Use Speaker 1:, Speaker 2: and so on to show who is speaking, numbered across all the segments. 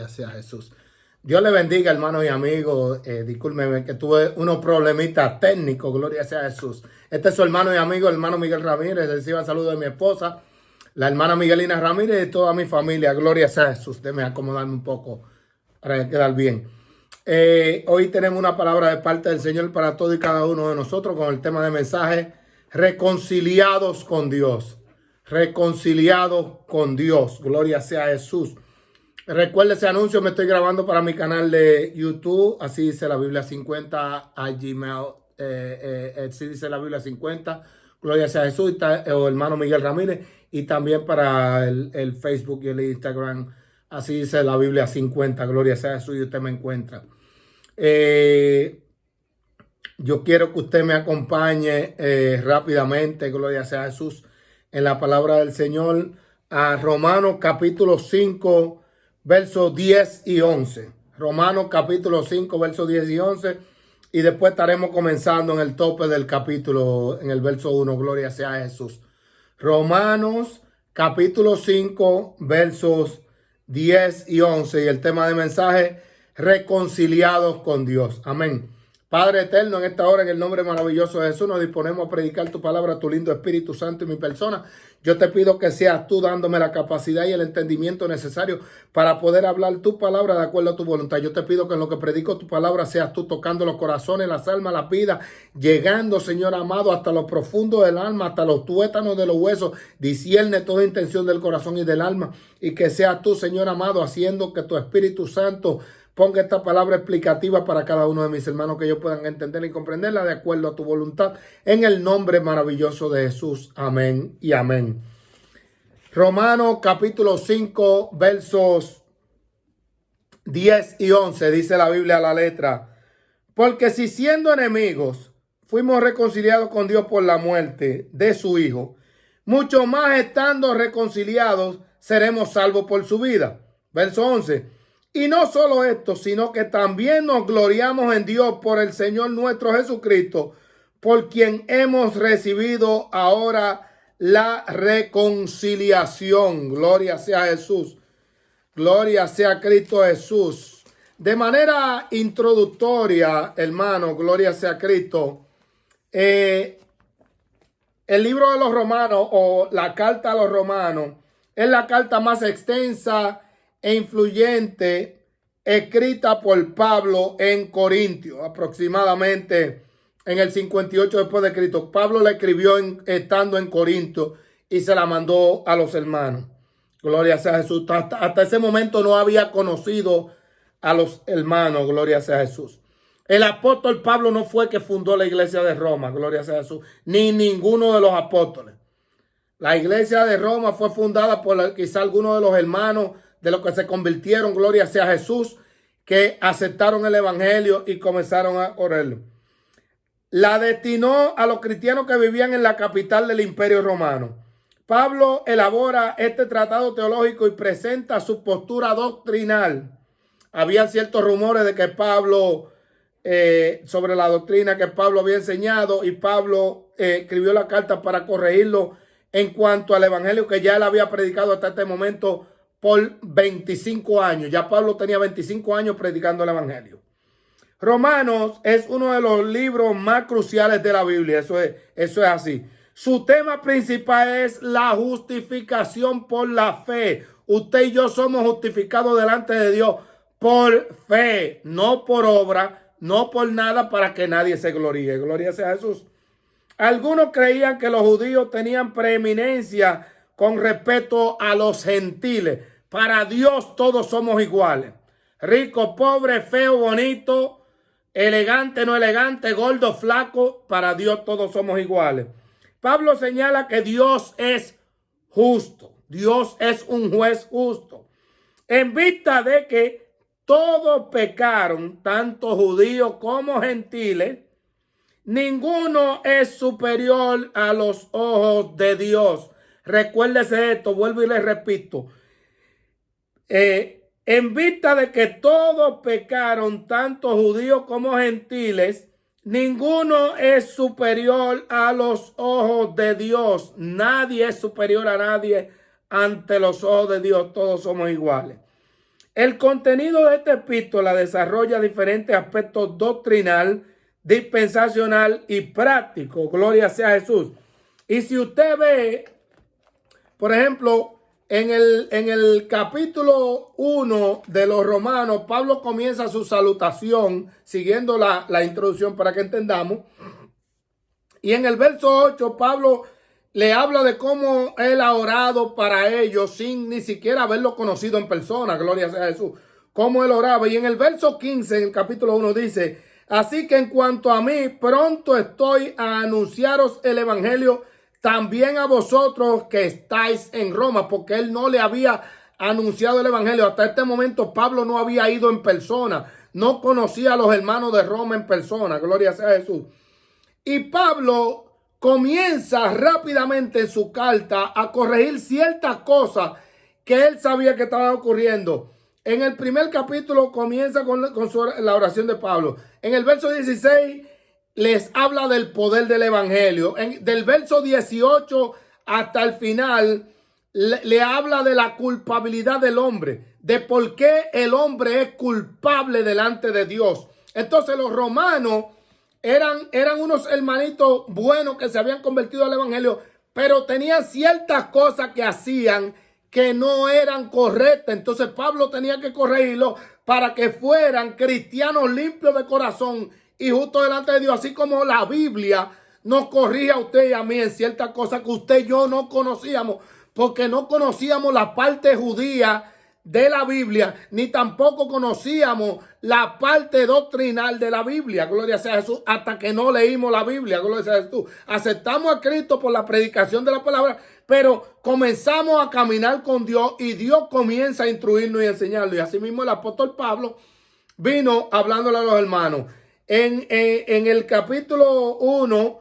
Speaker 1: Gracias, Jesús. Dios le bendiga, hermanos y amigos. Discúlpeme que tuve unos problemitas técnicos. Gloria sea a Jesús. Este es su hermano y amigo, el hermano Miguel Ramírez. Reciban saludos de mi esposa, la hermana Miguelina Ramírez y toda mi familia. Gloria sea a Jesús. Déjeme acomodarme un poco para quedar bien. Hoy tenemos una palabra de parte del Señor para todos y cada uno de nosotros con el tema de mensaje: reconciliados con Dios. Reconciliados con Dios. Gloria sea a Jesús. Recuerde ese anuncio, me estoy grabando para mi canal de YouTube, así dice la Biblia 50 a Gmail, así dice la Biblia 50, Gloria sea a Jesús, o hermano Miguel Ramírez, y también para el Facebook y el Instagram, así dice la Biblia 50, Gloria sea a Jesús, y usted me encuentra. Yo quiero que usted me acompañe rápidamente, Gloria sea a Jesús, en la palabra del Señor, a Romanos capítulo 5, versos 10 y 11. Romanos capítulo 5, versos 10 y 11. Y después estaremos comenzando en el tope del capítulo, en el verso 1. Gloria sea a Jesús. Romanos capítulo 5, versos 10 y 11. Y el tema de mensaje: reconciliados con Dios. Amén. Padre eterno, en esta hora, en el nombre maravilloso de Jesús, nos disponemos a predicar tu palabra, tu lindo Espíritu Santo y mi persona. Yo te pido que seas tú dándome la capacidad y el entendimiento necesario para poder hablar tu palabra de acuerdo a tu voluntad. Yo te pido que en lo que predico tu palabra seas tú tocando los corazones, las almas, las vidas, llegando, Señor amado, hasta lo profundo del alma, hasta los tuétanos de los huesos. Discierne toda intención del corazón y del alma, y que seas tú, Señor amado, haciendo que tu Espíritu Santo ponga esta palabra explicativa para cada uno de mis hermanos, que ellos puedan entenderla y comprenderla de acuerdo a tu voluntad, en el nombre maravilloso de Jesús. Amén y amén. Romanos capítulo 5, versos 10 y 11, dice la Biblia a la letra: porque si siendo enemigos fuimos reconciliados con Dios por la muerte de su Hijo, mucho más estando reconciliados seremos salvos por su vida. Verso 11. Y no solo esto, sino que también nos gloriamos en Dios por el Señor nuestro Jesucristo, por quien hemos recibido ahora la reconciliación. Gloria sea a Jesús. Gloria sea a Cristo Jesús. De manera introductoria, hermano, gloria sea a Cristo. El libro de los Romanos, o la carta a los Romanos, es la carta más extensa e influyente escrita por Pablo en Corintios, aproximadamente en el 58 después de Cristo. Pablo la escribió estando en Corinto y se la mandó a los hermanos. Gloria sea a Jesús. Hasta ese momento no había conocido a los hermanos. Gloria sea a Jesús. El apóstol Pablo no fue que fundó la iglesia de Roma. Gloria sea a Jesús. Ni ninguno de los apóstoles. La iglesia de Roma fue fundada por quizá algunos de los hermanos de los que se convirtieron, gloria sea a Jesús, que aceptaron el evangelio y comenzaron a orarlo. La destinó a los cristianos que vivían en la capital del imperio romano. Pablo elabora este tratado teológico y presenta su postura doctrinal. Habían ciertos rumores de que Pablo, sobre la doctrina que Pablo había enseñado, y Pablo escribió la carta para corregirlo en cuanto al evangelio que ya él había predicado hasta este momento por 25 años. Ya Pablo tenía 25 años predicando el evangelio. Romanos es uno de los libros más cruciales de la Biblia. Eso es así. Su tema principal es la justificación por la fe. Usted y yo somos justificados delante de Dios por fe, no por obra, no por nada para que nadie se gloríe. Gloria sea a Jesús. Algunos creían que los judíos tenían preeminencia con respecto a los gentiles. Para Dios todos somos iguales. Rico, pobre, feo, bonito, elegante, no elegante, gordo, flaco. Para Dios todos somos iguales. Pablo señala que Dios es justo. Dios es un juez justo. En vista de que todos pecaron, tanto judíos como gentiles, ninguno es superior a los ojos de Dios. Recuérdese esto, vuelvo y le repito. En vista de que todos pecaron, tanto judíos como gentiles, ninguno es superior a los ojos de Dios. Nadie es superior a nadie ante los ojos de Dios. Todos somos iguales. El contenido de esta epístola desarrolla diferentes aspectos doctrinal, dispensacional y práctico. Gloria sea a Jesús. Y si usted ve, por ejemplo, en el capítulo 1 de los Romanos, Pablo comienza su salutación, siguiendo la introducción para que entendamos. Y en el verso 8, Pablo le habla de cómo él ha orado para ellos sin ni siquiera haberlo conocido en persona. Gloria sea a Jesús. Cómo él oraba. Y en el verso 15, en el capítulo 1, dice: así que en cuanto a mí, pronto estoy a anunciaros el evangelio también a vosotros que estáis en Roma, porque él no le había anunciado el evangelio. Hasta este momento Pablo no había ido en persona, no conocía a los hermanos de Roma en persona. Gloria sea a Jesús. Y Pablo comienza rápidamente en su carta a corregir ciertas cosas que él sabía que estaban ocurriendo. En el primer capítulo comienza con la oración de Pablo. En el verso 16 les habla del poder del evangelio. Del verso 18 hasta el final le habla de la culpabilidad del hombre, de por qué el hombre es culpable delante de Dios. Entonces los romanos eran unos hermanitos buenos que se habían convertido al evangelio, pero tenían ciertas cosas que hacían que no eran correctas. Entonces Pablo tenía que corregirlo para que fueran cristianos limpios de corazón y justos delante de Dios, así como la Biblia nos corrige a usted y a mí en ciertas cosas que usted y yo no conocíamos, porque no conocíamos la parte judía de la Biblia, ni tampoco conocíamos la parte doctrinal de la Biblia. Gloria sea a Jesús, hasta que no leímos la Biblia. Gloria sea a Jesús. Aceptamos a Cristo por la predicación de la palabra, pero comenzamos a caminar con Dios y Dios comienza a instruirnos y enseñarnos. Y así mismo el apóstol Pablo vino hablándole a los hermanos. En el capítulo 1,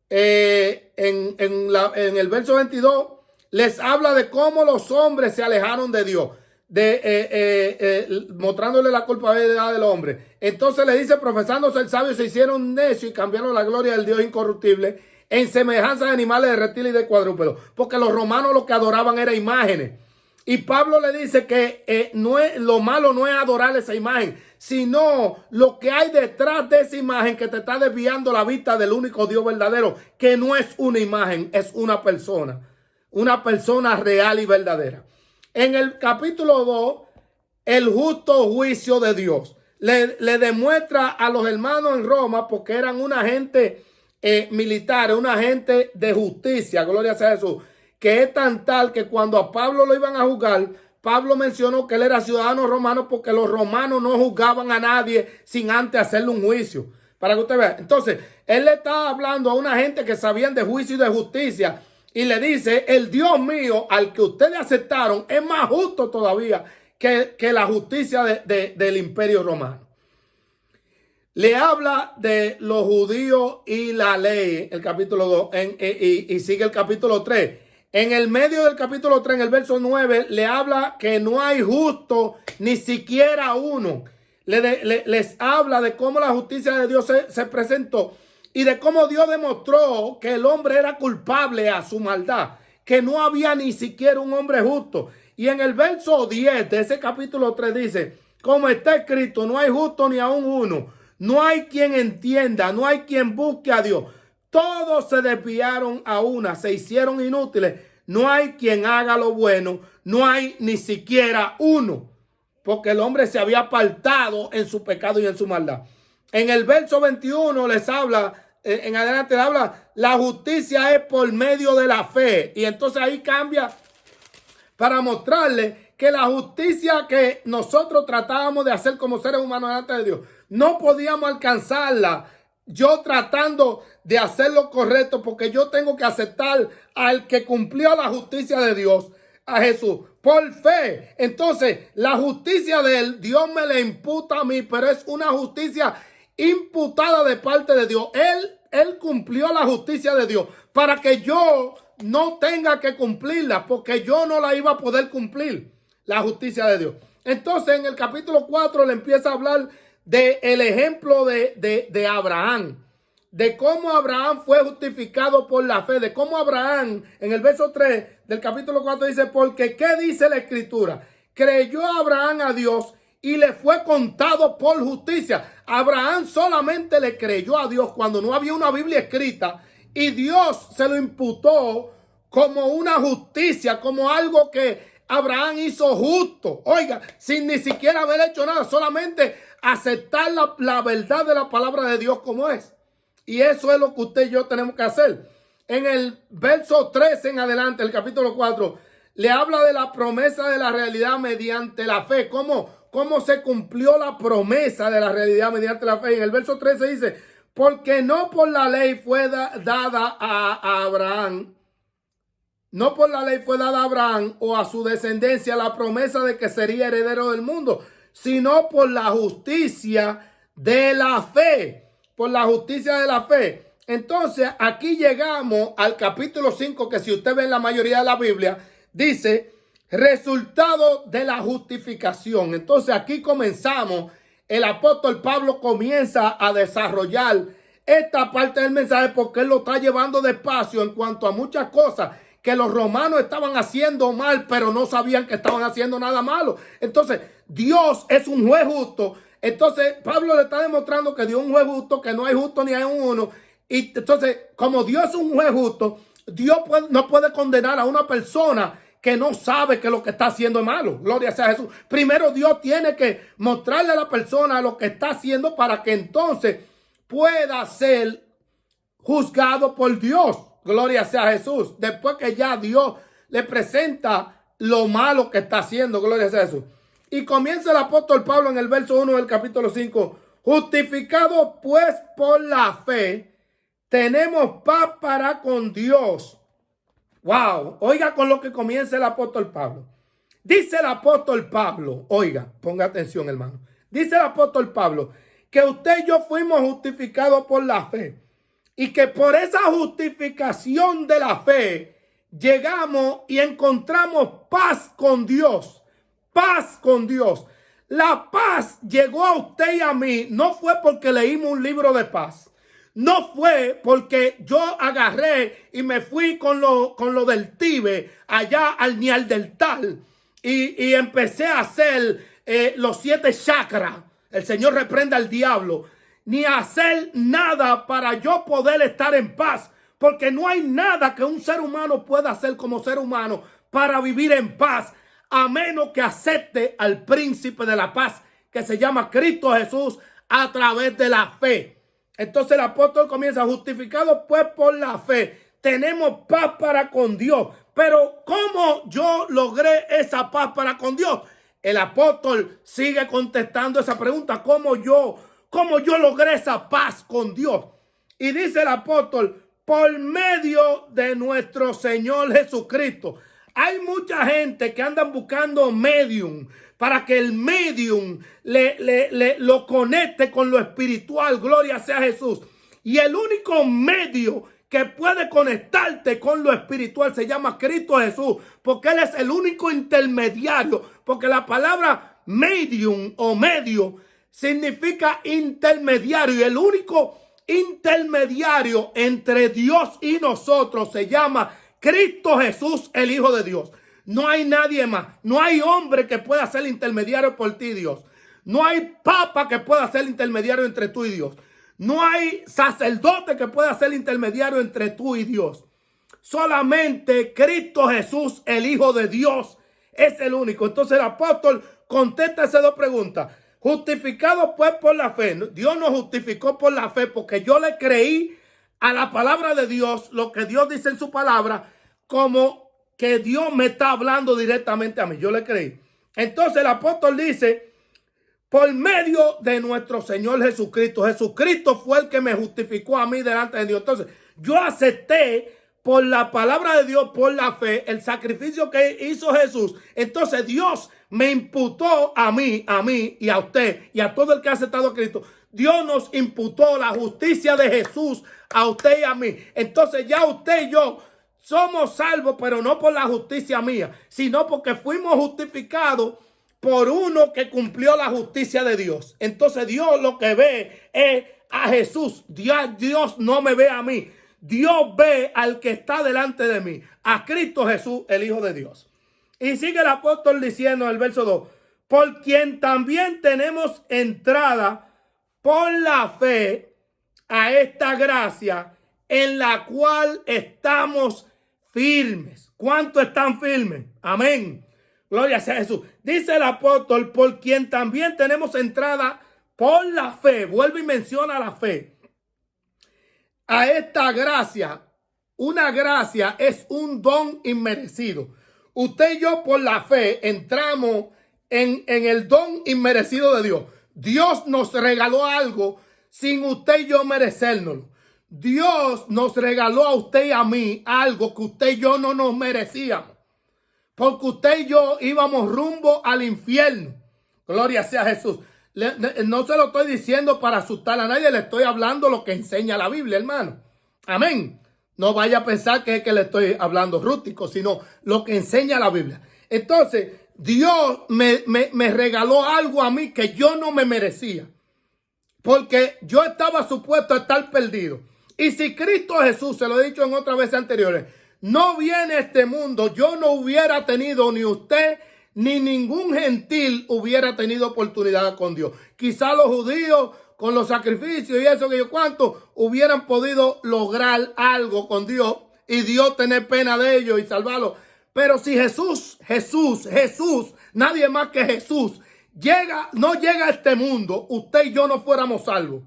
Speaker 1: en el verso 22, les habla de cómo los hombres se alejaron de Dios, mostrándole la culpabilidad del hombre. Entonces le dice: profesándose el sabio, se hicieron necios y cambiaron la gloria del Dios incorruptible en semejanza de animales, de reptiles y de cuadrúpedos. Porque los romanos lo que adoraban eran imágenes. Y Pablo le dice que lo malo no es adorar esa imagen, sino lo que hay detrás de esa imagen que te está desviando la vista del único Dios verdadero, que no es una imagen, es una persona real y verdadera. En el capítulo 2, el justo juicio de Dios le demuestra a los hermanos en Roma, porque eran una gente militar, una gente de justicia, gloria sea a Jesús, que es tan tal que cuando a Pablo lo iban a juzgar, Pablo mencionó que él era ciudadano romano, porque los romanos no juzgaban a nadie sin antes hacerle un juicio. Para que usted vea. Entonces, él le estaba hablando a una gente que sabían de juicio y de justicia. Y le dice: el Dios mío, al que ustedes aceptaron, es más justo todavía que la justicia del imperio romano. Le habla de los judíos y la ley, el capítulo 2, y sigue el capítulo 3. En el medio del capítulo 3, en el verso 9, le habla que no hay justo ni siquiera uno. Les habla de cómo la justicia de Dios se presentó y de cómo Dios demostró que el hombre era culpable a su maldad, que no había ni siquiera un hombre justo. Y en el verso 10 de ese capítulo 3 dice: como está escrito, no hay justo ni aún uno, no hay quien entienda, no hay quien busque a Dios. Todos se desviaron a una, se hicieron inútiles. No hay quien haga lo bueno, no hay ni siquiera uno, porque el hombre se había apartado en su pecado y en su maldad. En el verso 21 les habla, en adelante le habla: la justicia es por medio de la fe. Y entonces ahí cambia para mostrarle que la justicia que nosotros tratábamos de hacer como seres humanos delante de Dios, no podíamos alcanzarla yo tratando de hacer lo correcto, porque yo tengo que aceptar al que cumplió la justicia de Dios, a Jesús, por fe. Entonces la justicia de él, Dios me la imputa a mí, pero es una justicia imputada de parte de Dios. Él cumplió la justicia de Dios para que yo no tenga que cumplirla, porque yo no la iba a poder cumplir, la justicia de Dios. Entonces en el capítulo 4 le empieza a hablar del ejemplo de Abraham, de cómo Abraham fue justificado por la fe, de cómo Abraham, en el verso 3 del capítulo 4 dice: porque ¿qué dice la escritura? creyó Abraham a Dios y le fue contado por justicia. Abraham solamente le creyó a Dios cuando no había una Biblia escrita y Dios se lo imputó como una justicia, como algo que Abraham hizo justo. Oiga, sin ni siquiera haber hecho nada, solamente aceptar la verdad de la palabra de Dios como es. Y eso es lo que usted y yo tenemos que hacer. En el verso 13 en adelante, el capítulo 4, le habla de la promesa de la realidad mediante la fe. ¿Cómo se cumplió la promesa de la realidad mediante la fe? En el verso 13 dice, porque no por la ley fue dada a Abraham. No por la ley fue dada a Abraham o a su descendencia la promesa de que sería heredero del mundo, sino por la justicia de la fe. Por la justicia de la fe. Entonces, aquí llegamos al capítulo 5, que si usted ve en la mayoría de la Biblia, dice, resultado de la justificación. Entonces, aquí comenzamos. El apóstol Pablo comienza a desarrollar esta parte del mensaje porque él lo está llevando despacio en cuanto a muchas cosas que los romanos estaban haciendo mal, pero no sabían que estaban haciendo nada malo. Entonces, Dios es un juez justo. Entonces, Pablo le está demostrando que Dios es un juez justo, que no hay justo ni hay uno. Y entonces, como Dios es un juez justo, Dios no puede condenar a una persona que no sabe que lo que está haciendo es malo. Gloria sea a Jesús. Primero, Dios tiene que mostrarle a la persona lo que está haciendo para que entonces pueda ser juzgado por Dios. Gloria sea a Jesús. Después que ya Dios le presenta lo malo que está haciendo. Gloria sea a Jesús. Y comienza el apóstol Pablo en el verso 1 del capítulo 5. Justificado pues por la fe, tenemos paz para con Dios. Wow. Oiga con lo que comienza el apóstol Pablo. Dice el apóstol Pablo, oiga, ponga atención hermano. Dice el apóstol Pablo que usted y yo fuimos justificados por la fe. Y que por esa justificación de la fe llegamos y encontramos paz con Dios. Paz con Dios. La paz llegó a usted y a mí. No fue porque leímos un libro de paz. No fue porque yo agarré y me fui con lo del Tíbet allá al Nial del Tal. Y empecé a hacer los 7 chakras. El Señor reprenda al diablo. Ni hacer nada para yo poder estar en paz. Porque no hay nada que un ser humano pueda hacer como ser humano para vivir en paz. A menos que acepte al príncipe de la paz que se llama Cristo Jesús a través de la fe. Entonces el apóstol comienza, justificado pues por la fe. Tenemos paz para con Dios. Pero ¿cómo yo logré esa paz para con Dios? El apóstol sigue contestando esa pregunta. ¿Cómo yo logré esa paz con Dios? Y dice el apóstol, por medio de nuestro Señor Jesucristo. Hay mucha gente que andan buscando medium para que el medium lo conecte con lo espiritual. Gloria sea a Jesús. Y el único medio que puede conectarte con lo espiritual se llama Cristo Jesús, porque Él es el único intermediario. Porque la palabra medium o medio significa intermediario, y el único intermediario entre Dios y nosotros se llama Cristo Jesús, el Hijo de Dios. No hay nadie más. No hay hombre que pueda ser intermediario por ti, Dios. No hay papa que pueda ser intermediario entre tú y Dios. No hay sacerdote que pueda ser intermediario entre tú y Dios. Solamente Cristo Jesús, el Hijo de Dios, es el único. Entonces el apóstol contesta esas dos preguntas. Justificado pues por la fe. Dios nos justificó por la fe porque yo le creí a la palabra de Dios, lo que Dios dice en su palabra, como que Dios me está hablando directamente a mí. Yo le creí. Entonces el apóstol dice, por medio de nuestro Señor Jesucristo. Jesucristo fue el que me justificó a mí delante de Dios. Entonces yo acepté por la palabra de Dios, por la fe, el sacrificio que hizo Jesús. Entonces Dios me imputó a mí y a usted y a todo el que ha aceptado a Cristo. Dios nos imputó la justicia de Jesús a usted y a mí. Entonces ya usted y yo somos salvos, pero no por la justicia mía, sino porque fuimos justificados por uno que cumplió la justicia de Dios. Entonces Dios lo que ve es a Jesús. Dios no me ve a mí. Dios ve al que está delante de mí, a Cristo Jesús, el Hijo de Dios. Y sigue el apóstol diciendo en el verso 2, por quien también tenemos entrada por la fe a esta gracia en la cual estamos firmes. ¿Cuánto están firmes? Amén. Gloria sea Jesús. Dice el apóstol, por quien también tenemos entrada por la fe. Vuelve y menciona la fe. A esta gracia. Una gracia es un don inmerecido. Usted y yo por la fe entramos en el don inmerecido de Dios. Dios nos regaló algo sin usted y yo merecérnoslo. Dios nos regaló a usted y a mí algo que usted y yo no nos merecíamos. Porque usted y yo íbamos rumbo al infierno. Gloria sea a Jesús. No se lo estoy diciendo para asustar a nadie. Le estoy hablando lo que enseña la Biblia, hermano. Amén. No vaya a pensar que es que le estoy hablando rústico, sino lo que enseña la Biblia. Entonces, Dios me regaló algo a mí que yo no me merecía. Porque yo estaba supuesto a estar perdido. Y si Cristo Jesús, se lo he dicho en otras veces anteriores, no viene a este mundo, yo no hubiera tenido, ni usted, ni ningún gentil hubiera tenido oportunidad con Dios. Quizá los judíos, con los sacrificios y eso que yo cuánto, hubieran podido lograr algo con Dios y Dios tener pena de ellos y salvarlos. Pero si Jesús, nadie más que Jesús, no llega a este mundo, usted y yo no fuéramos salvos.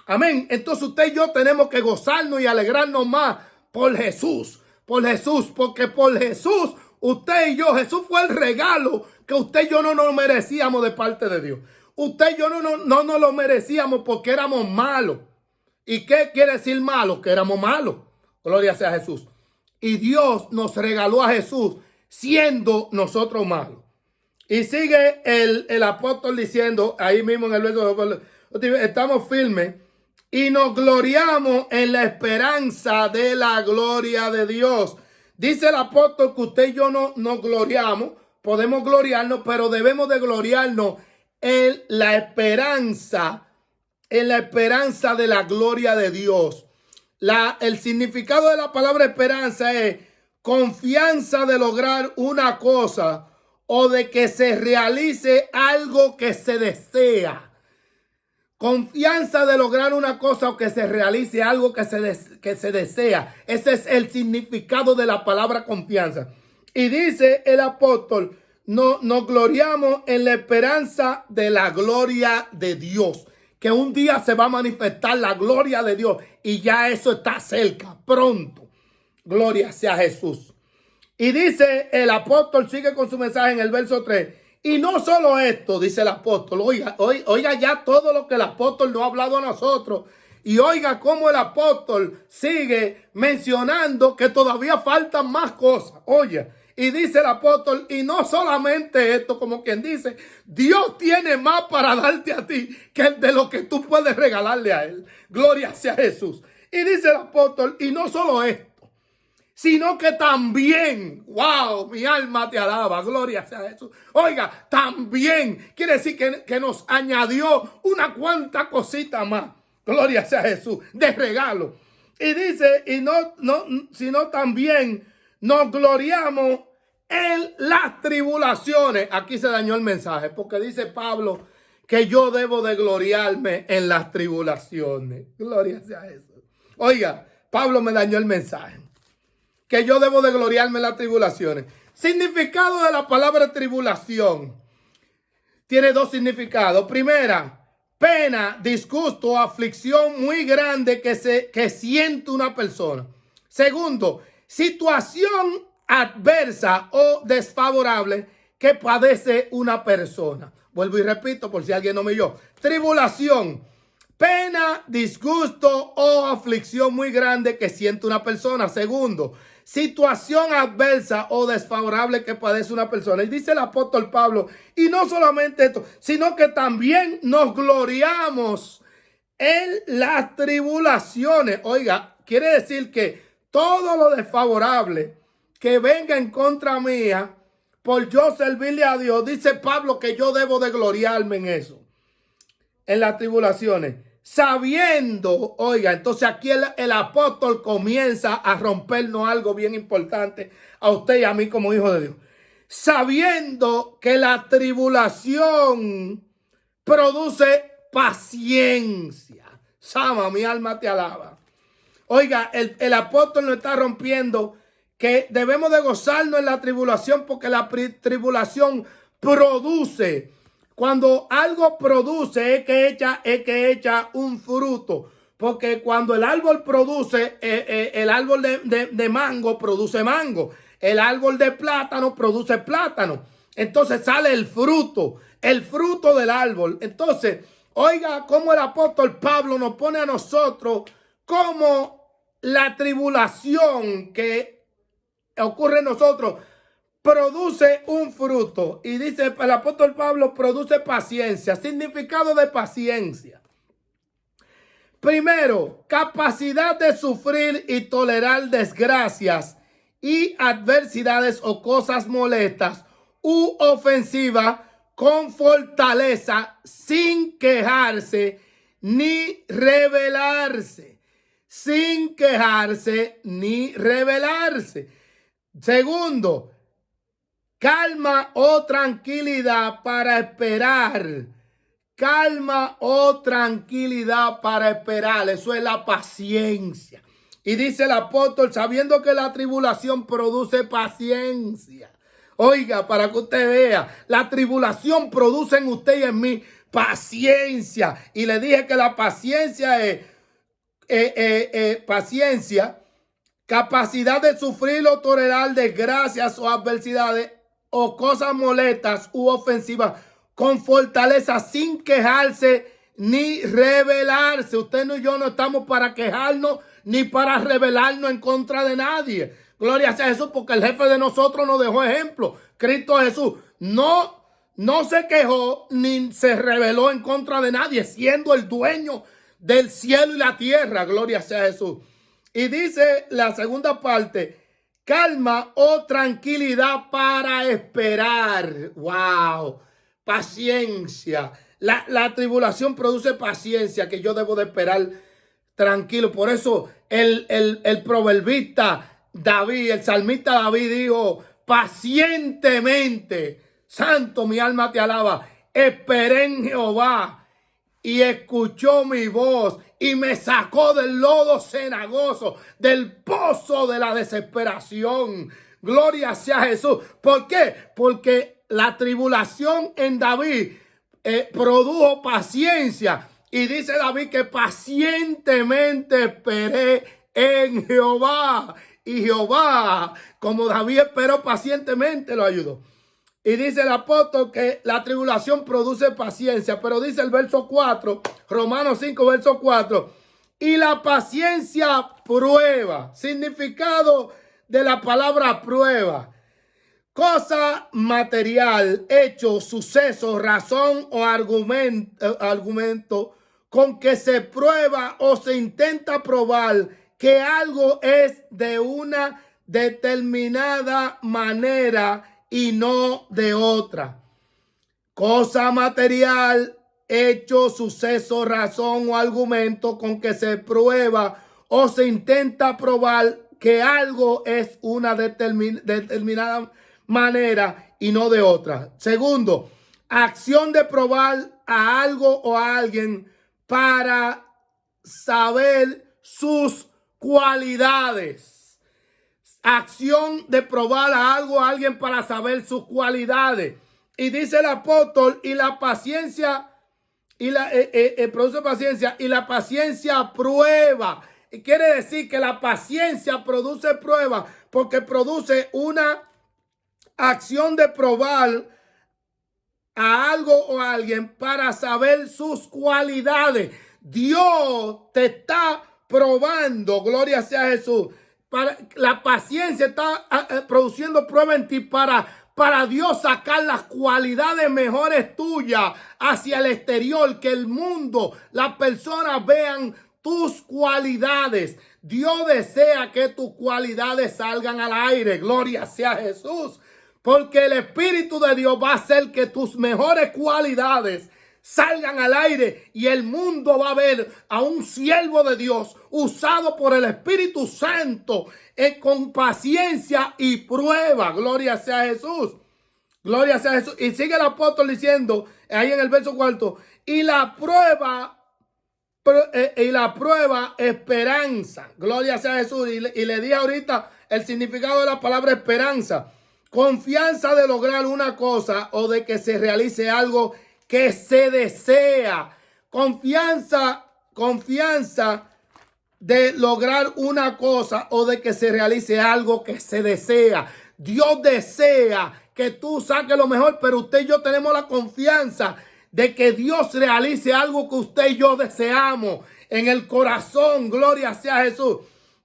Speaker 1: Amén. Entonces usted y yo tenemos que gozarnos y alegrarnos más por Jesús. Porque por Jesús, usted y yo, Jesús fue el regalo que usted y yo no nos merecíamos de parte de Dios. Usted y yo no nos lo merecíamos porque éramos malos. ¿Y qué quiere decir malo? Que éramos malos. Gloria sea a Jesús. Y Dios nos regaló a Jesús siendo nosotros malos. Y sigue el apóstol diciendo, ahí mismo en el verso, estamos firmes y nos gloriamos en la esperanza de la gloria de Dios. Dice el apóstol que usted y yo no nos gloriamos, podemos gloriarnos, pero debemos de gloriarnos en la esperanza de la gloria de Dios. El significado de la palabra esperanza es confianza de lograr una cosa o de que se realice algo que se desea. Confianza de lograr una cosa o que se realice algo que se desea. Ese es el significado de la palabra confianza. Y dice el apóstol, nos gloriamos en la esperanza de la gloria de Dios. Que un día se va a manifestar la gloria de Dios. Y ya eso está cerca, pronto. Gloria sea a Jesús. Y dice el apóstol, sigue con su mensaje en el verso 3. Y no solo esto, dice el apóstol. Oiga ya todo lo que el apóstol nos ha hablado a nosotros. Y oiga cómo el apóstol sigue mencionando que todavía faltan más cosas. Oye, y dice el apóstol, y no solamente esto, como quien dice, Dios tiene más para darte a ti que de lo que tú puedes regalarle a él. Gloria sea a Jesús. Y dice el apóstol, y no solo esto, sino que también, wow, mi alma te alaba, gloria sea a Jesús. Oiga, también quiere decir que nos añadió una cuanta cosita más, gloria sea a Jesús, de regalo. Y dice, sino también nos gloriamos en las tribulaciones. Aquí se dañó el mensaje, porque dice Pablo que yo debo de gloriarme en las tribulaciones. Gloria sea a Jesús. Oiga, Pablo me dañó el mensaje. Que yo debo de gloriarme en las tribulaciones. Significado de la palabra tribulación. Tiene dos significados. Primera, pena, disgusto, aflicción muy grande que siente una persona. Segundo, situación adversa o desfavorable que padece una persona. Vuelvo y repito por si alguien no me oyó. Tribulación, pena, disgusto o aflicción muy grande que siente una persona. Segundo, situación adversa o desfavorable que padece una persona. Y dice el apóstol Pablo, y no solamente esto, sino que también nos gloriamos en las tribulaciones. Oiga, quiere decir que todo lo desfavorable que venga en contra mía por yo servirle a Dios, dice Pablo que yo debo de gloriarme en eso, en las tribulaciones. Sabiendo, oiga, entonces aquí el apóstol comienza a rompernos algo bien importante a usted y a mí como hijo de Dios. sabiendo que la tribulación produce paciencia. Sama, mi alma te alaba. Oiga, el apóstol nos está rompiendo que debemos de gozarnos en la tribulación porque la tribulación produce. Cuando algo produce es que echa un fruto. Porque cuando el árbol produce, el árbol de mango produce mango. El árbol de plátano produce plátano. Entonces sale el fruto del árbol. Entonces, oiga cómo el apóstol Pablo nos pone a nosotros como la tribulación que ocurre en nosotros produce un fruto. Y dice el apóstol Pablo, produce paciencia. Significado de paciencia. Primero, capacidad de sufrir y tolerar desgracias y adversidades o cosas molestas u ofensivas con fortaleza, sin quejarse ni rebelarse. Sin quejarse ni rebelarse. Segundo, calma o tranquilidad para esperar. Calma o tranquilidad para esperar. Eso es la paciencia. Y dice el apóstol, sabiendo que la tribulación produce paciencia. Oiga, para que usted vea, la tribulación produce en usted y en mí paciencia. Y le dije que la paciencia es paciencia, capacidad de sufrir o tolerar desgracias o adversidades o cosas molestas u ofensivas con fortaleza, sin quejarse ni rebelarse. Usted y yo no estamos para quejarnos ni para rebelarnos en contra de nadie. Gloria sea a Jesús, porque el jefe de nosotros nos dejó ejemplo. Cristo Jesús no se quejó ni se rebeló en contra de nadie, siendo el dueño del cielo y la tierra. Gloria sea a Jesús. Y dice la segunda parte, calma o tranquilidad para esperar. Wow. Paciencia. La tribulación produce paciencia, que yo debo de esperar tranquilo. Por eso el proverbista David, el salmista David dijo, pacientemente, santo, mi alma te alaba, esperé en Jehová y escuchó mi voz y me sacó del lodo cenagoso, del pozo de la desesperación. Gloria sea a Jesús. ¿Por qué? Porque la tribulación en David produjo paciencia. Y dice David que pacientemente esperé en Jehová. Y Jehová, como David esperó pacientemente, lo ayudó. Y dice el apóstol que la tribulación produce paciencia. Pero dice el verso 4, Romanos 5, verso 4. Y la paciencia prueba. Significado de la palabra prueba. Cosa material, hecho, suceso, razón o argumento con que se prueba o se intenta probar que algo es de una determinada manera y no de otra. Cosa material, hecho, suceso, razón o argumento con que se prueba o se intenta probar que algo es una determinada manera y no de otra. Segundo, acción de probar a algo o a alguien para saber sus cualidades. Acción de probar a algo o a alguien para saber sus cualidades. Y dice el apóstol, y la paciencia produce paciencia, y la paciencia prueba. Y quiere decir que la paciencia produce prueba porque produce una acción de probar a algo o a alguien para saber sus cualidades. Dios te está probando, gloria sea a Jesús. La paciencia está produciendo prueba en ti para Dios sacar las cualidades mejores tuyas hacia el exterior, que el mundo, las personas vean tus cualidades. Dios desea que tus cualidades salgan al aire, gloria sea a Jesús. Porque el Espíritu de Dios va a hacer que tus mejores cualidades salgan al aire y el mundo va a ver a un siervo de Dios usado por el Espíritu Santo con paciencia y prueba. Gloria sea a Jesús. Gloria sea Jesús. Y sigue el apóstol diciendo, ahí en el verso 4, y la prueba esperanza. Gloria sea Jesús. Y le di ahorita el significado de la palabra esperanza. Confianza de lograr una cosa o de que se realice algo que se desea. Confianza de lograr una cosa o de que se realice algo que se desea. Dios desea que tú saques lo mejor, pero usted y yo tenemos la confianza de que Dios realice algo que usted y yo deseamos en el corazón. Gloria sea Jesús.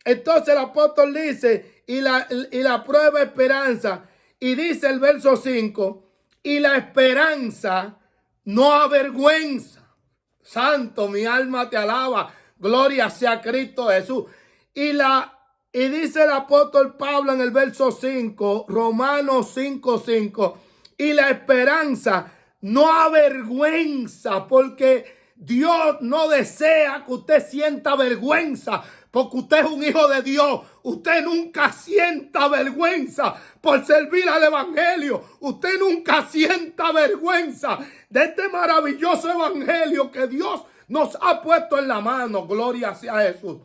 Speaker 1: Entonces el apóstol dice, y la prueba esperanza. Y dice el verso 5, y la esperanza no avergüenza. Santo, mi alma te alaba. Gloria sea Cristo Jesús. Y dice el apóstol Pablo en el verso 5, Romanos 5:5, y la esperanza no avergüenza, porque Dios no desea que usted sienta vergüenza, porque usted es un hijo de Dios. Usted nunca sienta vergüenza por servir al evangelio. Usted nunca sienta vergüenza de este maravilloso evangelio que Dios nos ha puesto en la mano. Gloria sea Jesús.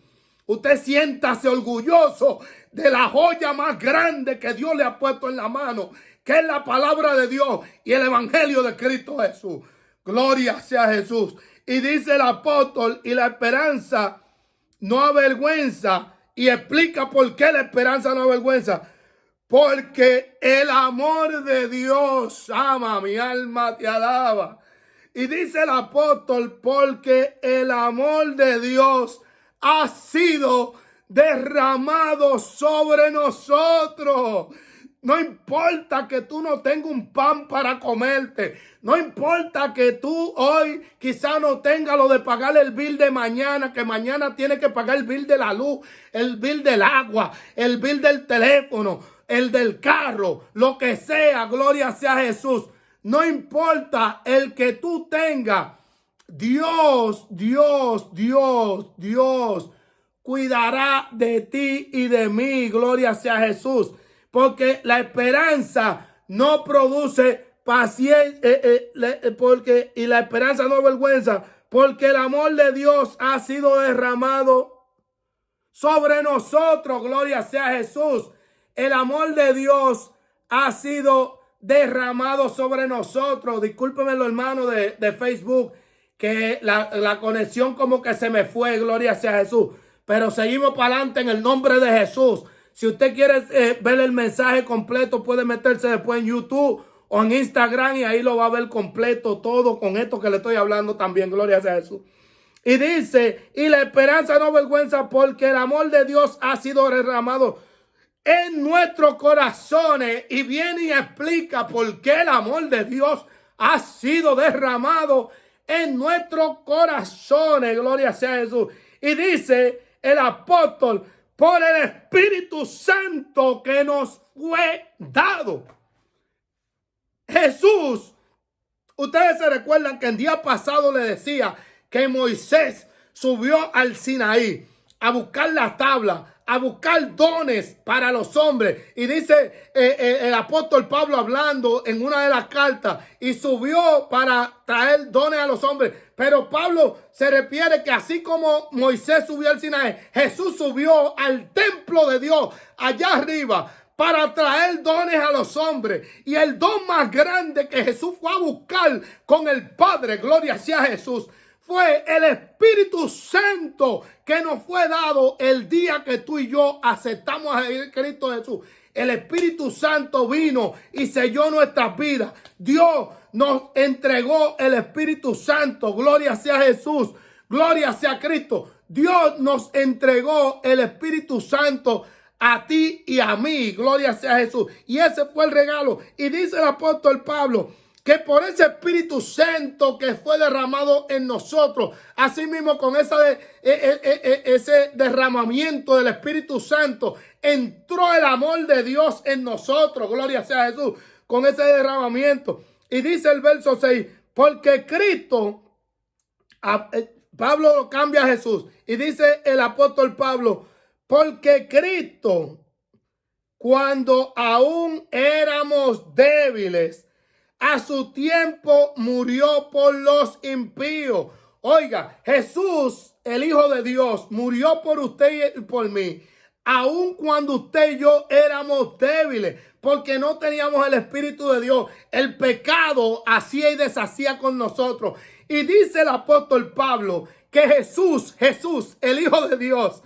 Speaker 1: Usted siéntase orgulloso de la joya más grande que Dios le ha puesto en la mano, que es la palabra de Dios y el evangelio de Cristo Jesús. Gloria sea Jesús. Y dice el apóstol, y la esperanza no avergüenza. Y explica por qué la esperanza no avergüenza. Porque el amor de Dios, ama, mi alma te alaba. Y dice el apóstol, porque el amor de Dios ha sido derramado sobre nosotros. No importa que tú no tengas un pan para comerte. No importa que tú hoy quizá no tengas lo de pagar el bill de mañana, que mañana tienes que pagar el bill de la luz, el bill del agua, el bill del teléfono, el del carro, lo que sea. Gloria sea Jesús. No importa el que tú tengas. Dios cuidará de ti y de mí. Gloria sea Jesús. Porque la esperanza no produce paciencia, y la esperanza no avergüenza, porque el amor de Dios ha sido derramado sobre nosotros. Gloria sea Jesús. El amor de Dios ha sido derramado sobre nosotros. Discúlpenme los hermanos de Facebook, que la conexión como que se me fue. Gloria sea Jesús. Pero seguimos para adelante en el nombre de Jesús. Si usted quiere ver el mensaje completo, puede meterse después en YouTube o en Instagram y ahí lo va a ver completo todo con esto que le estoy hablando también. Gloria sea Jesús. Y dice, y la esperanza no avergüenza, porque el amor de Dios ha sido derramado en nuestros corazones. Y viene y explica por qué el amor de Dios ha sido derramado en nuestros corazones. Gloria sea Jesús. Y dice el apóstol, por el Espíritu Santo que nos fue dado. Jesús, ustedes se recuerdan que el día pasado le decía que Moisés subió al Sinaí a buscar la tabla, a buscar dones para los hombres. Y dice el apóstol Pablo hablando en una de las cartas, y subió para traer dones a los hombres. Pero Pablo se refiere que así como Moisés subió al Sinaí, Jesús subió al templo de Dios allá arriba para traer dones a los hombres. Y el don más grande que Jesús fue a buscar con el Padre, gloria sea Jesús, fue el Espíritu Santo que nos fue dado el día que tú y yo aceptamos a Cristo Jesús. El Espíritu Santo vino y selló nuestras vidas. Dios nos entregó el Espíritu Santo. Gloria sea Jesús. Gloria sea Cristo. Dios nos entregó el Espíritu Santo a ti y a mí. Gloria sea Jesús. Y ese fue el regalo. Y dice el apóstol Pablo que por ese Espíritu Santo que fue derramado en nosotros, así mismo con ese derramamiento del Espíritu Santo, entró el amor de Dios en nosotros. Gloria sea Jesús. Con ese derramamiento. Y dice el verso 6, porque Cristo, Pablo lo cambia a Jesús. Y dice el apóstol Pablo, porque Cristo, cuando aún éramos débiles, a su tiempo murió por los impíos. Oiga, Jesús, el Hijo de Dios, murió por usted y por mí, aun cuando usted y yo éramos débiles, porque no teníamos el Espíritu de Dios. El pecado hacía y deshacía con nosotros. Y dice el apóstol Pablo que Jesús, el Hijo de Dios,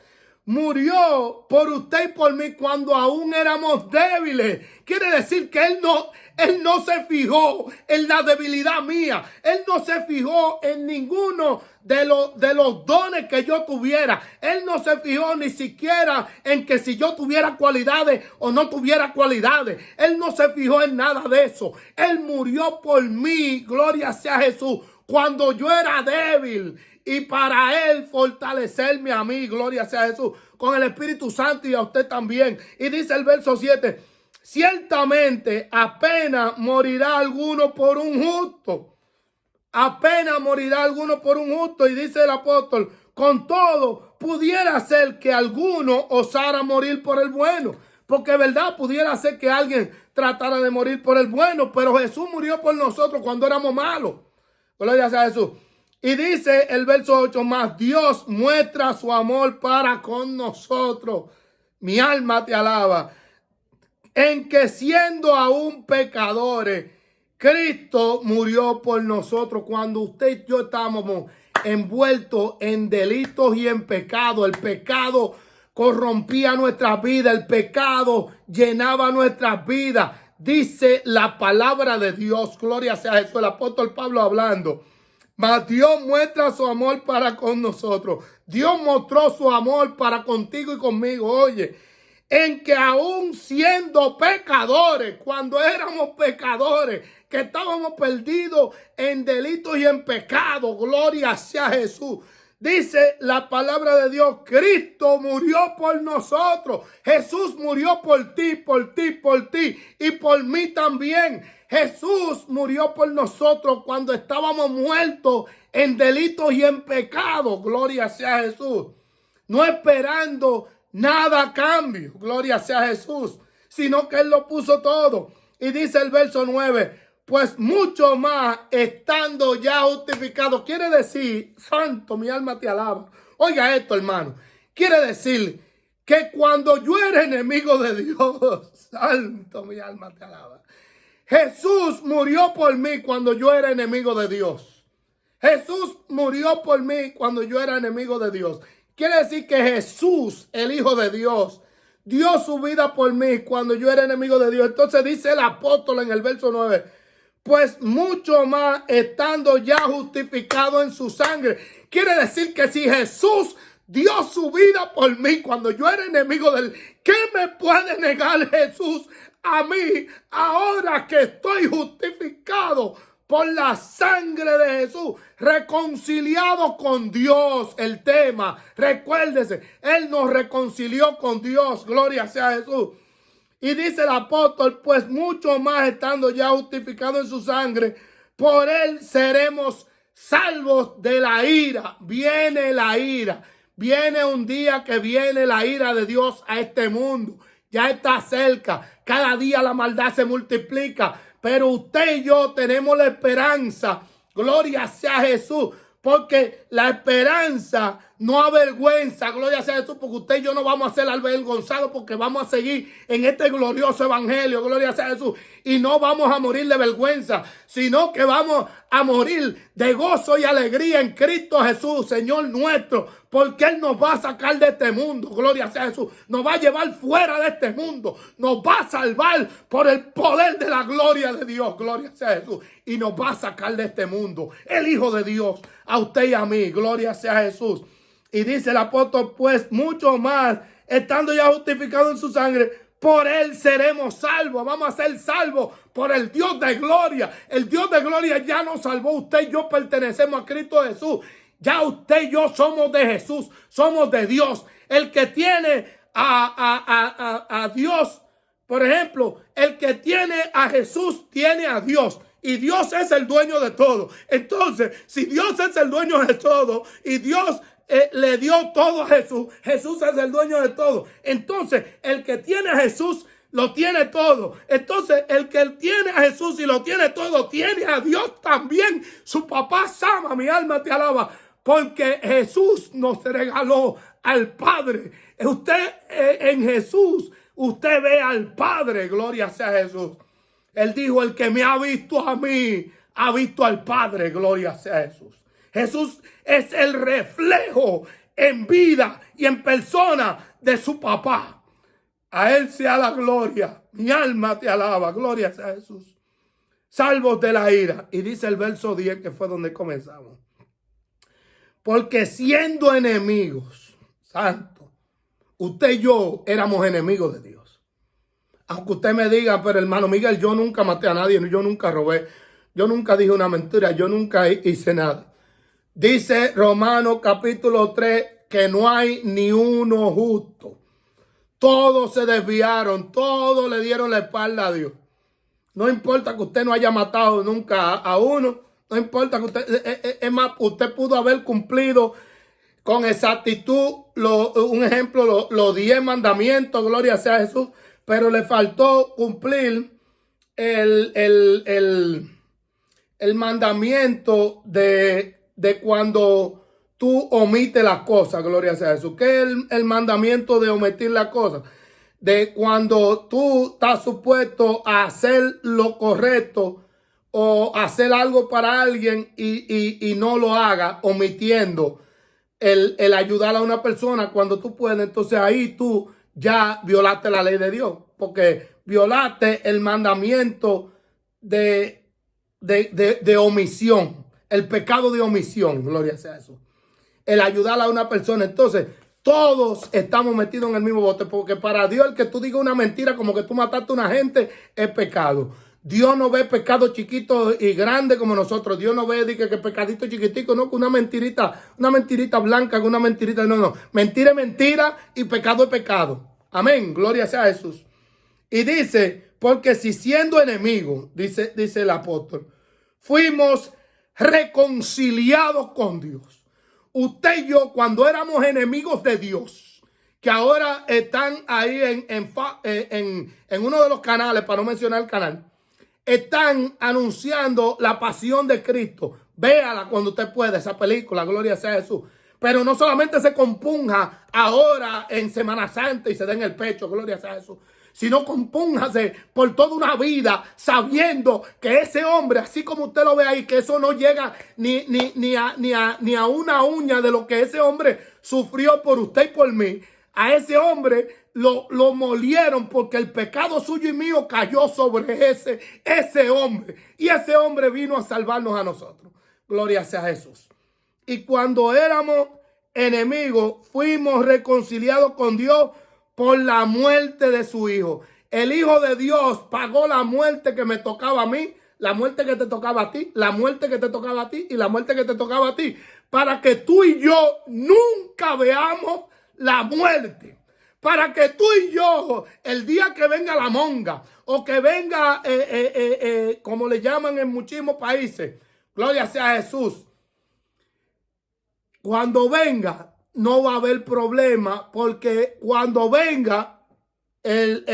Speaker 1: murió por usted y por mí cuando aún éramos débiles. Quiere decir que Él no se fijó en la debilidad mía. Él no se fijó en ninguno de los dones que yo tuviera. Él no se fijó ni siquiera en que si yo tuviera cualidades o no tuviera cualidades. Él no se fijó en nada de eso. Él murió por mí, gloria sea Jesús, cuando yo era débil. Y para Él fortalecerme a mí, gloria sea Jesús, con el Espíritu Santo y a usted también. Y dice el verso 7, ciertamente apenas morirá alguno por un justo. Apenas morirá alguno por un justo. Y dice el apóstol, con todo, pudiera ser que alguno osara morir por el bueno. Porque verdad, pudiera ser que alguien tratara de morir por el bueno. Pero Jesús murió por nosotros cuando éramos malos. Gloria sea Jesús. Y dice el verso 8, más Dios muestra su amor para con nosotros. Mi alma te alaba. En que siendo aún pecadores, Cristo murió por nosotros. Cuando usted y yo estábamos envueltos en delitos y en pecado, el pecado corrompía nuestras vidas, el pecado llenaba nuestras vidas. Dice la palabra de Dios, gloria sea Jesús, el apóstol Pablo hablando. Mas Dios muestra su amor para con nosotros. Dios mostró su amor para contigo y conmigo. Oye, en que aún siendo pecadores, cuando éramos pecadores, que estábamos perdidos en delitos y en pecado, gloria sea Jesús. Dice la palabra de Dios, Cristo murió por nosotros. Jesús murió por ti, por ti, por ti y por mí también. Jesús murió por nosotros cuando estábamos muertos en delitos y en pecado. Gloria sea Jesús. No esperando nada a cambio. Gloria sea Jesús. Sino que Él lo puso todo. Y dice el verso 9. Pues mucho más estando ya justificado. Quiere decir, santo, mi alma te alaba. Oiga esto, hermano. Quiere decir que cuando yo era enemigo de Dios, santo, mi alma te alaba. Jesús murió por mí cuando yo era enemigo de Dios. Jesús murió por mí cuando yo era enemigo de Dios. Quiere decir que Jesús, el Hijo de Dios, dio su vida por mí cuando yo era enemigo de Dios. Entonces dice el apóstol en el verso 9, pues mucho más estando ya justificado en su sangre. Quiere decir que si Jesús dio su vida por mí cuando yo era enemigo de Él, ¿qué me puede negar Jesús a mí ahora que estoy justificado por la sangre de Jesús, reconciliado con Dios? El tema, recuérdese, Él nos reconcilió con Dios, gloria sea a Jesús. Y dice el apóstol, pues mucho más estando ya justificado en su sangre, por Él seremos salvos de la ira. Viene la ira, viene un día que viene la ira de Dios a este mundo. Ya está cerca. Cada día la maldad se multiplica. Pero usted y yo tenemos la esperanza. Gloria sea Jesús. Porque la esperanza no avergüenza. Gloria sea Jesús. Porque usted y yo no vamos a ser avergonzados. Porque vamos a seguir en este glorioso evangelio. Gloria sea Jesús. Y no vamos a morir de vergüenza. Sino que vamos a morir de gozo y alegría en Cristo Jesús, Señor nuestro. Porque Él nos va a sacar de este mundo. Gloria sea Jesús. Nos va a llevar fuera de este mundo. Nos va a salvar por el poder de la gloria de Dios. Gloria sea Jesús. Y nos va a sacar de este mundo. El Hijo de Dios. A usted y a mí. Gloria sea Jesús. Y dice el apóstol, pues mucho más, estando ya justificado en su sangre, por Él seremos salvos. Vamos a ser salvos por el Dios de gloria. El Dios de gloria ya nos salvó. Usted y yo pertenecemos a Cristo Jesús. Ya usted y yo somos de Jesús, somos de Dios. El que tiene a Dios, por ejemplo, el que tiene a Jesús, tiene a Dios. Y Dios es el dueño de todo. Entonces, si Dios es el dueño de todo y Dios le dio todo a Jesús, Jesús es el dueño de todo. Entonces, el que tiene a Jesús Lo tiene todo. Entonces, el que tiene a Jesús y lo tiene todo, tiene a Dios también. Su papá Sama, mi alma te alaba. Porque Jesús nos regaló al Padre. Usted en Jesús, usted ve al Padre. Gloria sea a Jesús. Él dijo, el que me ha visto a mí, ha visto al Padre. Gloria sea a Jesús. Jesús es el reflejo en vida y en persona de su papá. A Él sea la gloria. Mi alma te alaba. Gloria sea a Jesús. Salvos de la ira. Y dice el verso 10, que fue donde comenzamos. Porque siendo enemigos, santo, usted y yo éramos enemigos de Dios. Aunque usted me diga, pero hermano Miguel, yo nunca maté a nadie, yo nunca robé, yo nunca dije una mentira, yo nunca hice nada. Dice Romanos capítulo 3 que no hay ni uno justo. Todos se desviaron, todos le dieron la espalda a Dios. No importa que usted no haya matado nunca a uno, no importa que usted, es más, usted pudo haber cumplido con exactitud, un ejemplo, los 10 mandamientos, gloria sea a Jesús, pero le faltó cumplir el mandamiento de cuando tú omites las cosas, gloria sea a Jesús. ¿Qué es el mandamiento de omitir las cosas? De cuando tú estás supuesto a hacer lo correcto o hacer algo para alguien y no lo haga, omitiendo el ayudar a una persona cuando tú puedes. Entonces ahí tú ya violaste la ley de Dios, porque violaste el mandamiento de omisión, el pecado de omisión, gloria sea a Jesús. El ayudar a una persona. Entonces, todos estamos metidos en el mismo bote, porque para Dios el que tú digas una mentira como que tú mataste a una gente es pecado. Dios no ve pecado chiquito y grande como nosotros. Dios no ve que pecadito chiquitico, no, que una mentirita blanca, que una mentirita, no. Mentira es mentira y pecado es pecado. Amén, gloria sea a Jesús. Y dice, porque si siendo enemigos, dice el apóstol, fuimos reconciliados con Dios. Usted y yo, cuando éramos enemigos de Dios, que ahora están ahí en uno de los canales, para no mencionar el canal, están anunciando la pasión de Cristo. Véala cuando usted pueda, esa película, gloria sea a Jesús. Pero no solamente se compunja ahora en Semana Santa y se den el pecho, gloria sea a Jesús, sino compúnjase por toda una vida sabiendo que ese hombre, así como usted lo ve ahí, que eso no llega ni a una uña de lo que ese hombre sufrió por usted y por mí. A ese hombre lo molieron porque el pecado suyo y mío cayó sobre ese hombre. Y ese hombre vino a salvarnos a nosotros. Gloria sea a Jesús. Y cuando éramos enemigos, fuimos reconciliados con Dios por la muerte de su Hijo. El Hijo de Dios pagó la muerte que me tocaba a mí, la muerte que te tocaba a ti, la muerte que te tocaba a ti y la muerte que te tocaba a ti, para que tú y yo nunca veamos la muerte. Para que tú y yo, el día que venga la monga o que venga, como le llaman en muchísimos países, gloria sea a Jesús, cuando venga, no va a haber problema, porque cuando venga el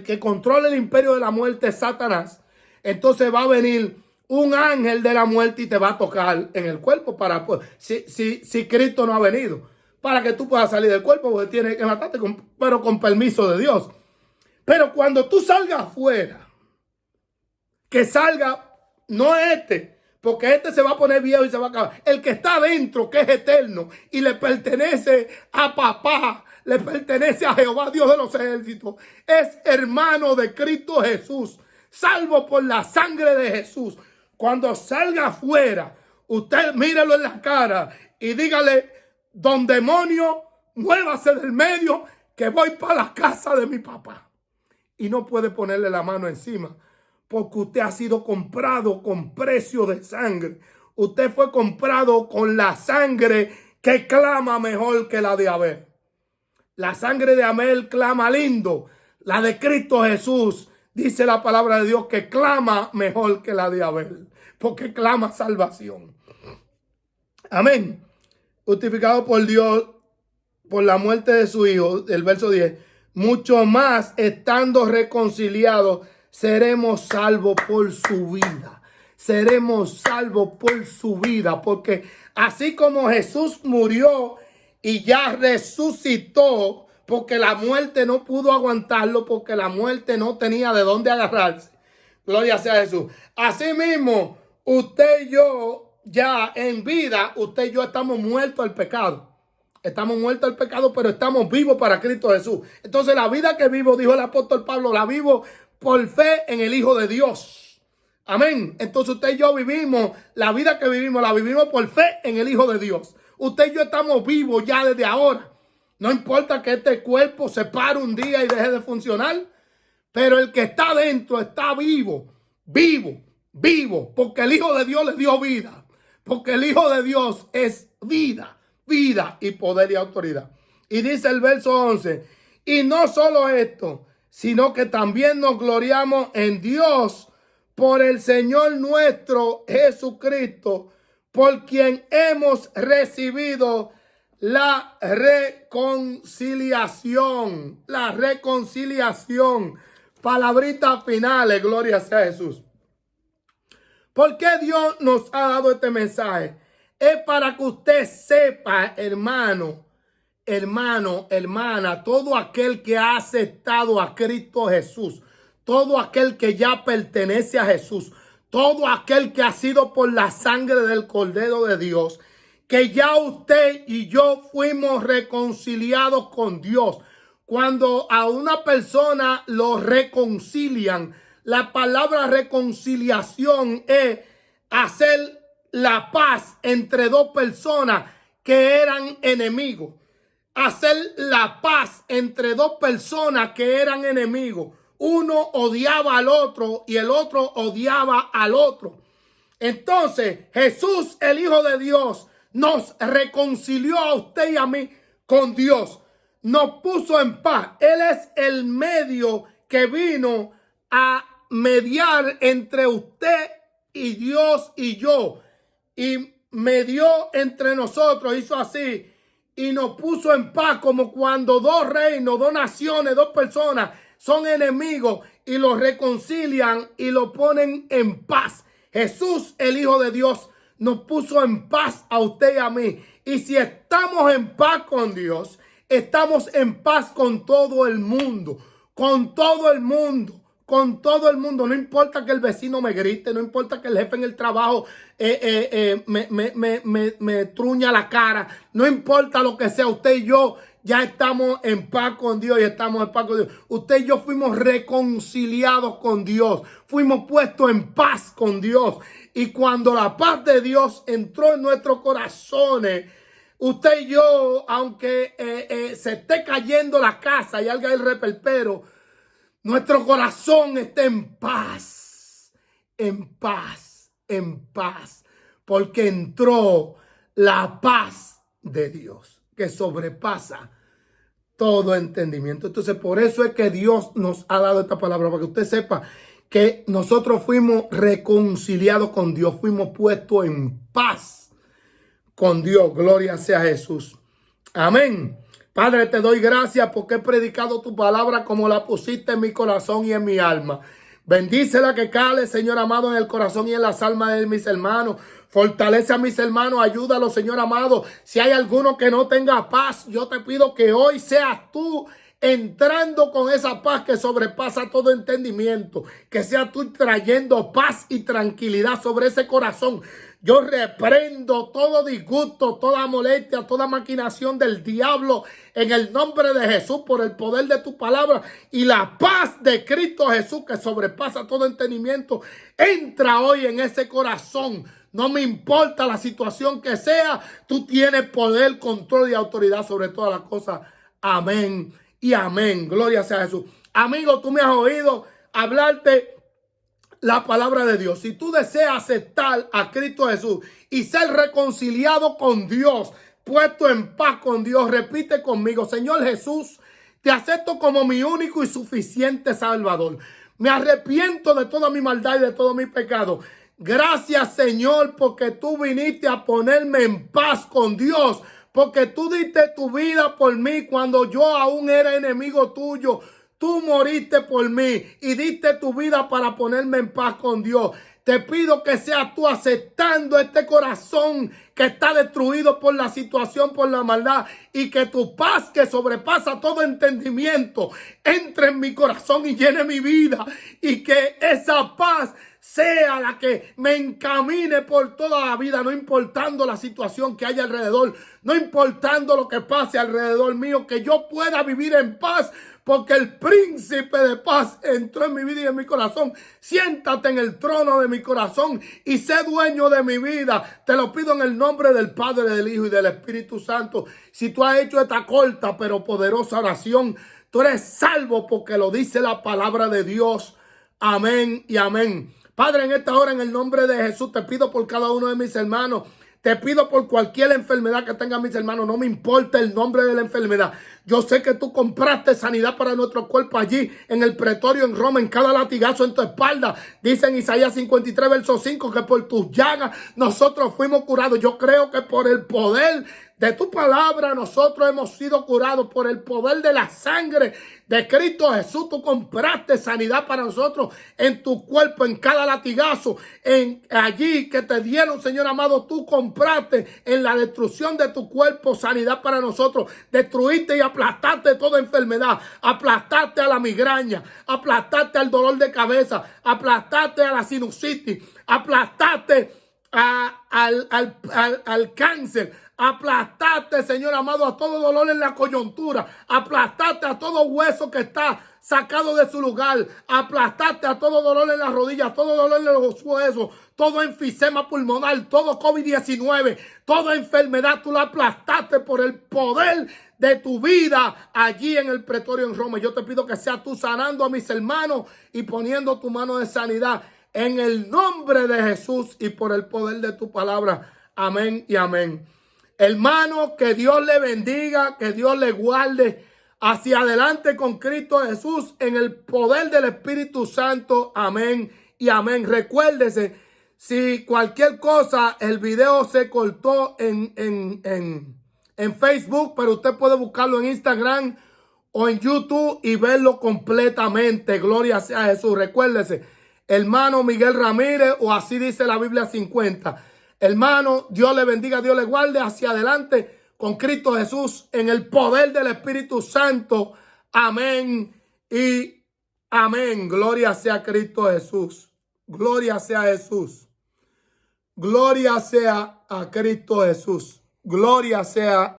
Speaker 1: que controla el imperio de la muerte es Satanás, entonces va a venir un ángel de la muerte y te va a tocar en el cuerpo para, pues, si Cristo no ha venido, para que tú puedas salir del cuerpo, porque tiene que matarte, pero con permiso de Dios. Pero cuando tú salgas afuera, que salga, no porque este se va a poner viejo y se va a acabar. El que está adentro, que es eterno y le pertenece a papá, le pertenece a Jehová, Dios de los ejércitos, es hermano de Cristo Jesús, salvo por la sangre de Jesús. Cuando salga afuera, usted mírelo en la cara y dígale, don demonio, muévase del medio, que voy para la casa de mi papá. Y no puede ponerle la mano encima, porque usted ha sido comprado con precio de sangre. Usted fue comprado con la sangre que clama mejor que la de Abel. La sangre de Abel clama lindo. La de Cristo Jesús, dice la palabra de Dios, que clama mejor que la de Abel, porque clama salvación. Amén. Justificado por Dios por la muerte de su Hijo, el verso 10. mucho más estando reconciliados, seremos salvos por su vida. Seremos salvos por su vida, porque así como Jesús murió y ya resucitó, porque la muerte no pudo aguantarlo, porque la muerte no tenía de dónde agarrarse. Gloria sea a Jesús. Asimismo, usted y yo, ya en vida, usted y yo estamos muertos al pecado. Estamos muertos al pecado, pero estamos vivos para Cristo Jesús. Entonces la vida que vivo, dijo el apóstol Pablo, la vivo por fe en el Hijo de Dios. Amén. Entonces usted y yo vivimos, la vida que vivimos, la vivimos por fe en el Hijo de Dios. Usted y yo estamos vivos ya desde ahora. No importa que este cuerpo se pare un día y deje de funcionar, pero el que está dentro está vivo, vivo, porque el Hijo de Dios le dio vida. Porque el Hijo de Dios es vida y poder y autoridad. Y dice el verso 11, y no solo esto, sino que también nos gloriamos en Dios por el Señor nuestro Jesucristo, por quien hemos recibido la reconciliación. La reconciliación. Palabritas finales, gloria sea a Jesús. ¿Por qué Dios nos ha dado este mensaje? Es para que usted sepa, hermano, hermana, todo aquel que ha aceptado a Cristo Jesús, todo aquel que ya pertenece a Jesús, todo aquel que ha sido por la sangre del Cordero de Dios, que ya usted y yo fuimos reconciliados con Dios. Cuando a una persona lo reconcilian, la palabra reconciliación es hacer la paz entre dos personas que eran enemigos. Hacer la paz entre dos personas que eran enemigos. Uno odiaba al otro y el otro odiaba al otro. Entonces Jesús, el Hijo de Dios, nos reconcilió a usted y a mí con Dios. Nos puso en paz. Él es el medio que vino a mediar entre usted y Dios y yo. Y medió entre nosotros, hizo así. Y nos puso en paz, como cuando dos reinos, dos naciones, dos personas son enemigos y los reconcilian y lo ponen en paz. Jesús, el Hijo de Dios, nos puso en paz a usted y a mí. Y si estamos en paz con Dios, estamos en paz con todo el mundo. Con todo el mundo. Con todo el mundo. No importa que el vecino me grite, no importa que el jefe en el trabajo me truña la cara, no importa lo que sea, usted y yo ya estamos en paz con Dios y estamos en paz con Dios. Usted y yo fuimos reconciliados con Dios, fuimos puestos en paz con Dios. Y cuando la paz de Dios entró en nuestros corazones, usted y yo, aunque se esté cayendo la casa y haga el reperpero, nuestro corazón está en paz, porque entró la paz de Dios que sobrepasa todo entendimiento. Entonces, por eso es que Dios nos ha dado esta palabra, para que usted sepa que nosotros fuimos reconciliados con Dios, fuimos puestos en paz con Dios. Gloria sea a Jesús. Amén. Padre, te doy gracias porque he predicado tu palabra como la pusiste en mi corazón y en mi alma. Bendícela que cale, Señor amado, en el corazón y en las almas de mis hermanos. Fortalece a mis hermanos, ayúdalos, Señor amado. Si hay alguno que no tenga paz, yo te pido que hoy seas tú entrando con esa paz que sobrepasa todo entendimiento. Que seas tú trayendo paz y tranquilidad sobre ese corazón. Yo reprendo todo disgusto, toda molestia, toda maquinación del diablo en el nombre de Jesús por el poder de tu palabra. Y la paz de Cristo Jesús que sobrepasa todo entendimiento entra hoy en ese corazón. No me importa la situación que sea, tú tienes poder, control y autoridad sobre todas las cosas. Amén y amén. Gloria sea a Jesús. Amigo, tú me has oído hablarte la palabra de Dios. Si tú deseas aceptar a Cristo Jesús y ser reconciliado con Dios, puesto en paz con Dios, repite conmigo: Señor Jesús, te acepto como mi único y suficiente Salvador. Me arrepiento de toda mi maldad y de todo mi pecado. Gracias, Señor, porque tú viniste a ponerme en paz con Dios porque tú diste tu vida por mí cuando yo aún era enemigo tuyo. Tú moriste por mí y diste tu vida para ponerme en paz con Dios. Te pido que seas tú aceptando este corazón que está destruido por la situación, por la maldad, y que tu paz, que sobrepasa todo entendimiento, entre en mi corazón y llene mi vida, y que esa paz sea la que me encamine por toda la vida, no importando la situación que haya alrededor, no importando lo que pase alrededor mío, que yo pueda vivir en paz, porque el príncipe de paz entró en mi vida y en mi corazón. Siéntate en el trono de mi corazón y sé dueño de mi vida. Te lo pido en el nombre del Padre, del Hijo y del Espíritu Santo. Si tú has hecho esta corta pero poderosa oración, tú eres salvo porque lo dice la palabra de Dios. Amén y amén. Padre, en esta hora, en el nombre de Jesús, te pido por cada uno de mis hermanos. Te pido por cualquier enfermedad que tengan mis hermanos. No me importa el nombre de la enfermedad. Yo sé que tú compraste sanidad para nuestro cuerpo allí en el pretorio en Roma, en cada latigazo en tu espalda. Dice en Isaías 53, verso 5, que por tus llagas nosotros fuimos curados. Yo creo que por el poder de tu palabra nosotros hemos sido curados, por el poder de la sangre de Cristo Jesús. Tú compraste sanidad para nosotros en tu cuerpo, en cada latigazo, en allí que te dieron, Señor amado. Tú compraste en la destrucción de tu cuerpo sanidad para nosotros. Destruiste y aplastaste toda enfermedad, aplastaste a la migraña, aplastaste al dolor de cabeza, aplastaste a la sinusitis, aplastaste al cáncer. Aplastaste, Señor amado, a todo dolor en la coyuntura. Aplastaste a todo hueso que está sacado de su lugar. Aplastaste a todo dolor en las rodillas, todo dolor en los huesos, todo enfisema pulmonar, todo COVID-19, toda enfermedad. Tú la aplastaste por el poder de tu vida allí en el pretorio en Roma. Yo te pido que seas tú sanando a mis hermanos y poniendo tu mano de sanidad en el nombre de Jesús y por el poder de tu palabra. Amén y amén. Hermano, que Dios le bendiga, que Dios le guarde hacia adelante con Cristo Jesús en el poder del Espíritu Santo. Amén y amén. Recuérdese, si cualquier cosa, el video se cortó en Facebook, pero usted puede buscarlo en Instagram o en YouTube y verlo completamente. Gloria sea a Jesús. Recuérdese, hermano Miguel Ramírez, o así dice la Biblia 50. Hermano, Dios le bendiga, Dios le guarde hacia adelante con Cristo Jesús en el poder del Espíritu Santo. Amén y amén. Gloria sea Cristo Jesús. Gloria sea Jesús. Gloria sea a Cristo Jesús. Gloria sea